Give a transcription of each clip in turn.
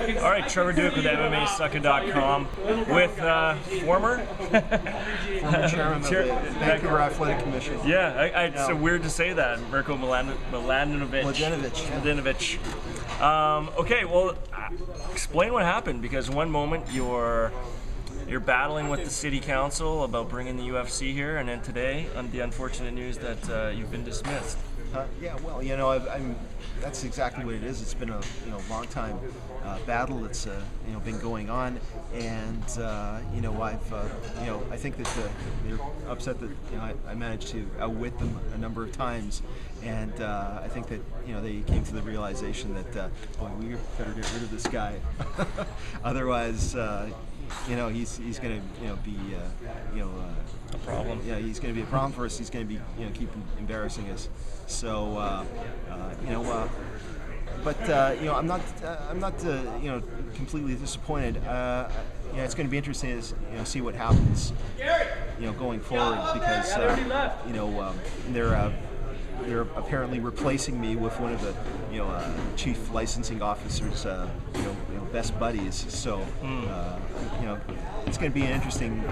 All right, Trevor Dueck with MMAsuckin.com with former chairman of the Vancouver Athletic Commission. Yeah, it's so weird to say that. Mirko Mladenovic. Okay, well, explain what happened, because one moment you're battling with the city council about bringing the UFC here, and then today, the unfortunate news that you've been dismissed. Yeah, well, that's exactly what it is. It's been a long time battle that's been going on, and I think that they're upset that I managed to outwit them a number of times, and I think that they came to the realization that we better get rid of this guy, otherwise. He's going to be a problem. Yeah, he's going to be a problem for us. He's going to be keep embarrassing us. So I'm not completely disappointed. It's going to be interesting to see what happens going forward, because they're apparently replacing me with one of the chief licensing officers best buddies. So it's going to be an interesting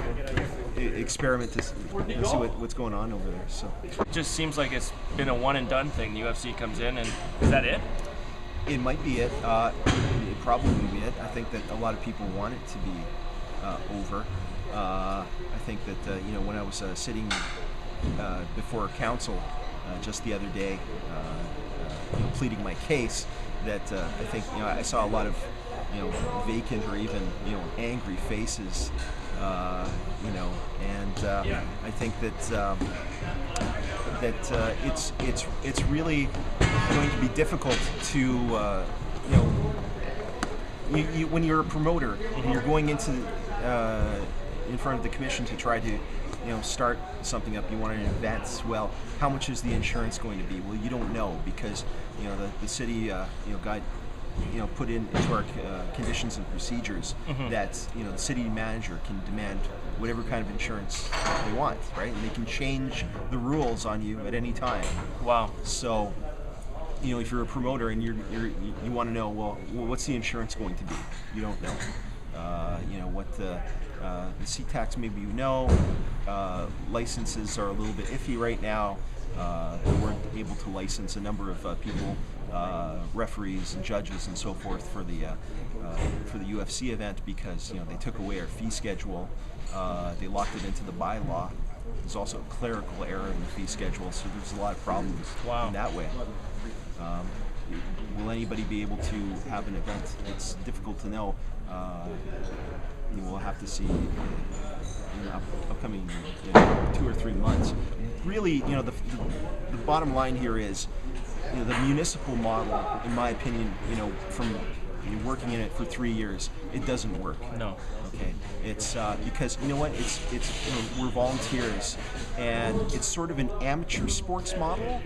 experiment to see what's going on over there. So it just seems like it's been a one and done thing. The UFC comes in, and is that it? It might be it. It probably be it. I think that a lot of people want it to be over. I think that when I was sitting before council just the other day, pleading my case, that I think I saw a lot of vacant or even angry faces, and I think that it's really going to be difficult to when you're a promoter and you're going into in front of the commission to try to start something up. You want an event. Well, how much is the insurance going to be? Well, you don't know, because the city got put into our conditions and procedures that the city manager can demand whatever kind of insurance they want, right? And they can change the rules on you at any time. Wow. So if you're a promoter and you want to know, well, what's the insurance going to be? You don't know. What the C-tax, maybe licenses are a little bit iffy right now. They weren't able to license a number of people, referees and judges and so forth for the UFC event, because they took away our fee schedule. They locked it into the bylaw. There's also a clerical error in the fee schedule, so there's a lot of problems in that way. Will anybody be able to have an event? It's difficult to know. We'll have to see in the upcoming 2 or 3 months. Really, the bottom line here is the municipal model, in my opinion, from working in it for 3 years, it doesn't work. No. Okay. It's because it's we're volunteers, and it's sort of an amateur sports model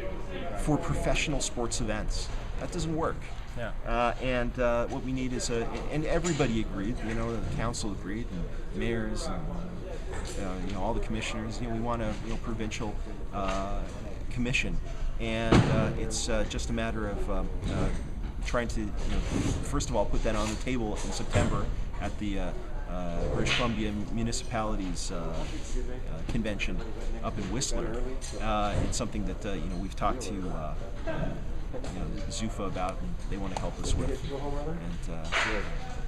for professional sports events. That doesn't work. Yeah. And what we need is and everybody agreed. The council agreed, and mayors, and all the commissioners. We want a provincial commission, and it's just a matter of trying to first of all put that on the table in September at the British Columbia Municipalities Convention up in Whistler. It's something that we've talked to Zuffa about, and they want to help us with,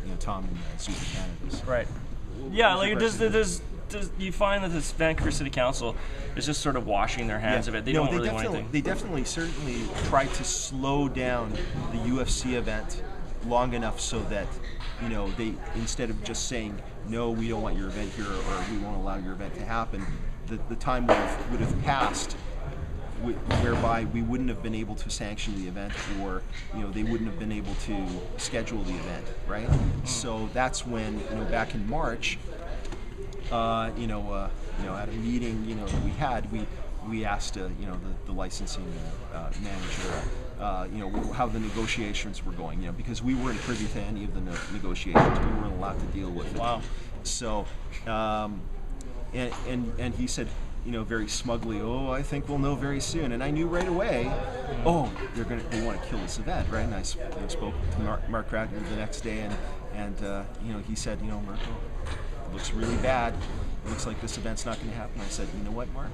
and Tom and Zuffa Canada. Right. Yeah, like does you find that this Vancouver City Council is just sort of washing their hands of it? They don't really want anything. They definitely, certainly tried to slow down the UFC event long enough so that they, instead of just saying no, we don't want your event here, or we won't allow your event to happen, the time would have passed whereby we wouldn't have been able to sanction the event, or they wouldn't have been able to schedule the event, right? So that's when back in March, at a meeting that we had, we asked the licensing manager how the negotiations were going, because we weren't privy to any of the negotiations. We weren't allowed to deal with it. Wow. So and he said, very smugly, "Oh, I think we'll know very soon." And I knew right away, oh, they want to kill this event, right? And I spoke to Mark Ratner the next day, and he said, Mirko, it looks really bad. It looks like this event's not going to happen. I said, you know what, Mark?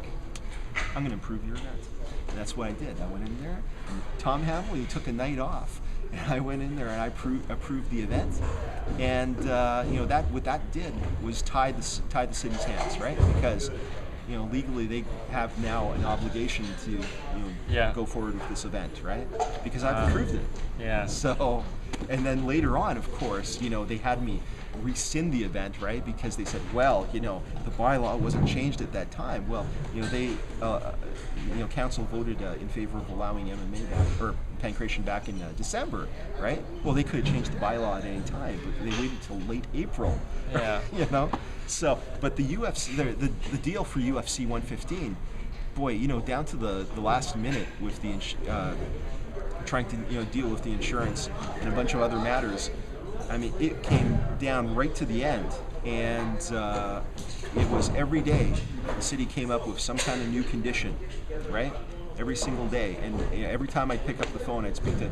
I'm going to improve your event. And that's what I did. I went in there, and Tom Hamill, he took a night off, and I went in there and I approved the event. And what that did was tie the city's hands, right? Because legally they have now an obligation to go forward with this event, right? Because I've approved it. Yeah. So, and then later on, of course, they had me rescind the event, right? Because they said, well, the bylaw wasn't changed at that time. Well, council voted in favor of allowing MMA back, or pancreation back in December, right? Well, they could have changed the bylaw at any time, but they waited till late April. Yeah. So, but the UFC, the deal for UFC 115, boy, down to the last minute with the trying to deal with the insurance and a bunch of other matters. I mean, it came down right to the end, and it was every day the city came up with some kind of new condition, right? Every single day, and every time I'd pick up the phone, I'd speak to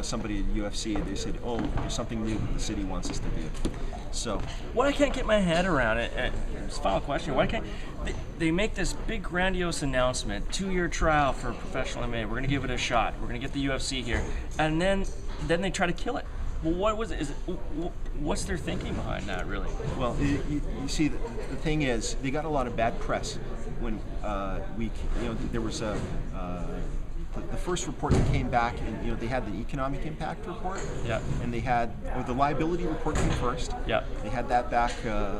somebody at UFC, and they said, "Oh, there's something new that the city wants us to do." So, what I can't get my head around it. This final question: why can't they make this big grandiose announcement, 2-year trial for professional MMA? We're going to give it a shot. We're going to get the UFC here, and then they try to kill it. Well, what was it? What's their thinking behind that, really? Well, you see, the thing is, they got a lot of bad press when there was the first report that came back, and they had the economic impact report. Yeah. And they had the liability report came first. Yeah. They had that back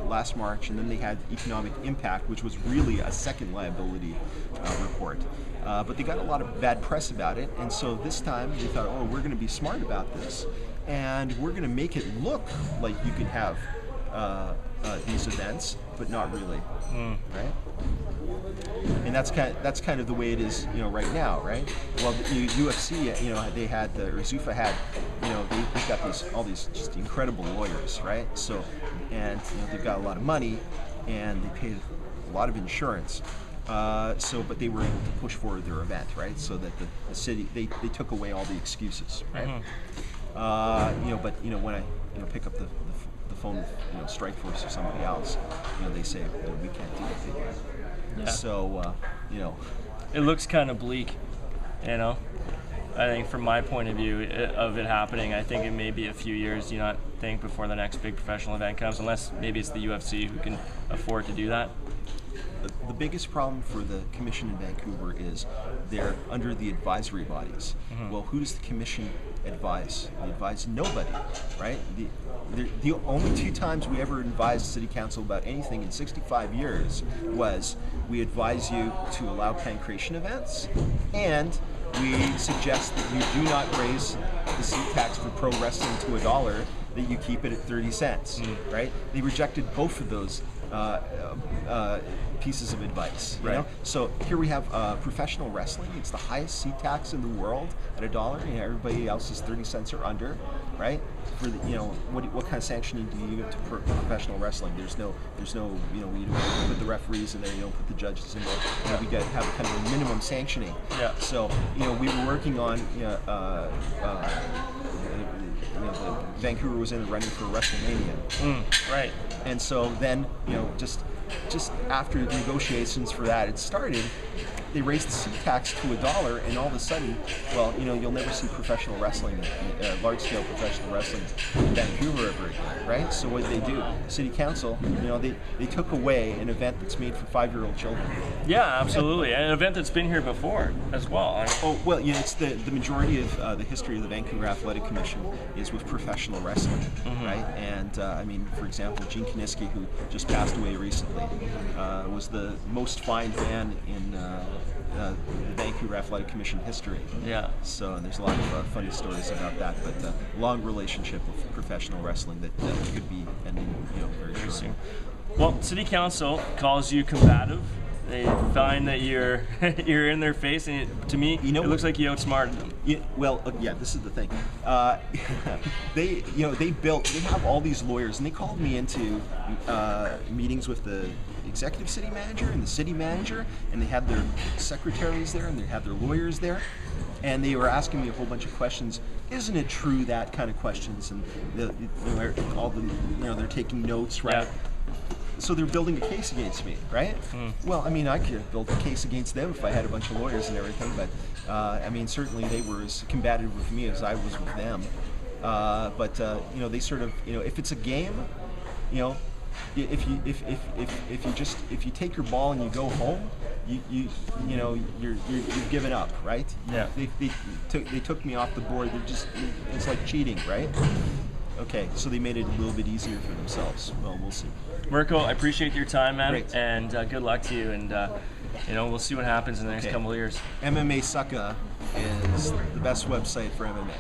last March, and then they had economic impact, which was really a second liability report. But they got a lot of bad press about it, and so this time they thought, oh, we're going to be smart about this, and we're going to make it look like you can have these events, but not really, right? And that's kind of the way it is, right now, right? Well, the UFC, they had or Zuffa had, they've got all these just incredible lawyers, right? So, and they've got a lot of money, and they paid a lot of insurance. But they were able to push forward their event, right? So that the city, they took away all the excuses, right? But when I pick up the phone with Strikeforce or somebody else, they say we can't do anything. Yeah. So it looks kind of bleak, I think from my point of view of it happening, I think it may be a few years. Do you not think, before the next big professional event comes, unless maybe it's the UFC who can afford to do that? The biggest problem for the commission in Vancouver is they're under the advisory bodies. Well, who does the commission advise? They advise nobody, right? The only 2 times we ever advised city council about anything in 65 years was we advise you to allow pancreation events, and we suggest that you do not raise the seat tax for pro wrestling to $1, that you keep it at 30 cents, right? They rejected both of those pieces of advice, right? So here we have professional wrestling. It's the highest seat tax in the world at $1. Everybody else is 30 cents or under, right? For the, what kind of sanctioning do you give to professional wrestling? There's no we don't put the referees in there. You don't put the judges in there. We have a kind of a minimum sanctioning. Yeah. So we were working on Vancouver was in the running for WrestleMania. Right. And so then, just after negotiations for that had started, they raised the seat tax to $1, and all of a sudden, well, you'll never see professional wrestling, large-scale professional wrestling in Vancouver ever again, right? So what did they do? City council, they took away an event that's made for 5-year-old children. Yeah, absolutely. And an event that's been here before as well. It's the majority of the history of the Vancouver Athletic Commission is with professional wrestling, right? And for example, Gene Kiniski, who just passed away recently, was the most fined man in the Vancouver Athletic Commission history. Yeah. So there's a lot of funny stories about that, but long relationship with professional wrestling that could be ending, very shortly. Well, City Council calls you combative. They find that you're in their face, and to me, it looks like you outsmarted them. This is the thing. They have all these lawyers, and they called me into meetings with the executive city manager and the city manager, and they had their secretaries there, and they had their lawyers there, and they were asking me a whole bunch of questions. Isn't it true, that kind of questions, and they're taking notes, right? Yeah. So they're building a case against me, right? Well, I mean, I could build a case against them if I had a bunch of lawyers and everything, but I mean, certainly they were as combative with me as I was with them. They sort of, if it's a game, if you take your ball and you go home, you've given up, right? Yeah. They took me off the board. It's like cheating, right? Okay, so they made it a little bit easier for themselves. Well, we'll see. Mirko, I appreciate your time, man, Great. and good luck to you. And we'll see what happens in the next couple of years. MMA Sucka is the best website for MMA.